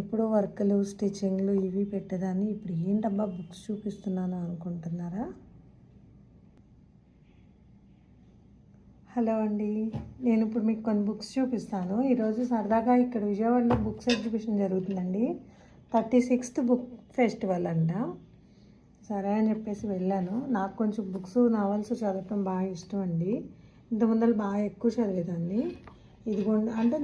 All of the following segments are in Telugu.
ఎప్పుడో వర్క్లు స్టిచ్చింగ్లు ఇవి పెట్టేదాన్ని. ఇప్పుడు ఏంటబ్బా బుక్స్ చూపిస్తున్నాను అనుకుంటున్నారా? హలో అండి, నేను ఇప్పుడు మీకు కొన్ని బుక్స్ చూపిస్తాను. ఈరోజు సరదాగా ఇక్కడ విజయవాడలో బుక్స్ ఎగ్జిబిషన్ జరుగుతుందండి. 36th బుక్ ఫెస్టివల్ అంట. సరే అని చెప్పేసి వెళ్ళాను. నాకు కొంచెం బుక్స్ నావెల్స్ చదవటం బాగా ఇష్టం అండి. ఇంతకుముందలు బాగా ఎక్కువ చదివేదాన్ని. ఇదిగోండి, అంటే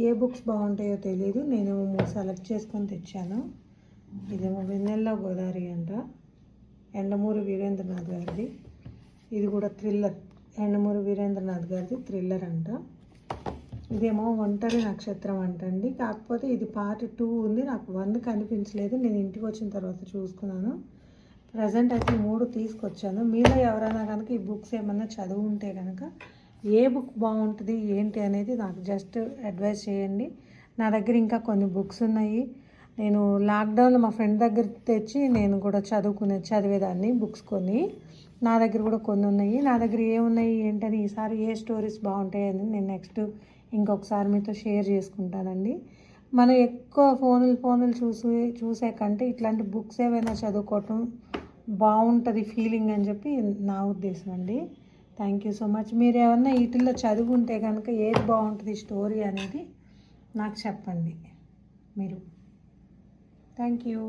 ఏ బుక్స్ బాగుంటాయో తెలియదు, నేను 3 సెలెక్ట్ చేసుకొని తెచ్చాను. ఇదేమో వెన్నెల్లో గోదావరి అంట, ఎండమూరి వీరేంద్రనాథ్ గారిది. ఇది కూడా థ్రిల్లర్, ఎండమూరి వీరేంద్రనాథ్ గారిది థ్రిల్లర్ అంట. ఇదేమో ఒంటరి నక్షత్రం అంటండి. కాకపోతే ఇది పార్ట్ 2 ఉంది. నాకు 1 కనిపించలేదు, నేను ఇంటికి వచ్చిన తర్వాత చూసుకున్నాను. ప్రజెంట్ అయితే 3 తీసుకొచ్చాను. మీలో ఎవరైనా కనుక ఈ బుక్స్ ఏమన్నా చదువు ఉంటే కనుక ఏ బుక్ బాగుంటుంది ఏంటి అనేది నాకు జస్ట్ అడ్వైస్ చేయండి. నా దగ్గర ఇంకా కొన్ని బుక్స్ ఉన్నాయి. నేను లాక్డౌన్లో మా ఫ్రెండ్ దగ్గర తెచ్చి నేను కూడా చదివేదాన్ని బుక్స్ కొన్ని. నా దగ్గర కూడా కొన్ని ఉన్నాయి. నా దగ్గర ఏమున్నాయి ఏంటని ఈసారి ఏ స్టోరీస్ బాగుంటాయని నేను నెక్స్ట్ ఇంకొకసారి మీతో షేర్ చేసుకుంటానండి. మనం ఎక్కువ ఫోన్లు చూసే కంటే ఇట్లాంటి బుక్స్ ఏవైనా చదువుకోవటం బాగుంటుంది ఫీలింగ్ అని చెప్పి నా ఉద్దేశం అండి. Thank you so much. మీరు ఏమన్నా వీటిల్లో చదువుకుంటే కనుక ఏది బాగుంటుంది స్టోరీ అనేది నాకు చెప్పండి మీరు. Thank you.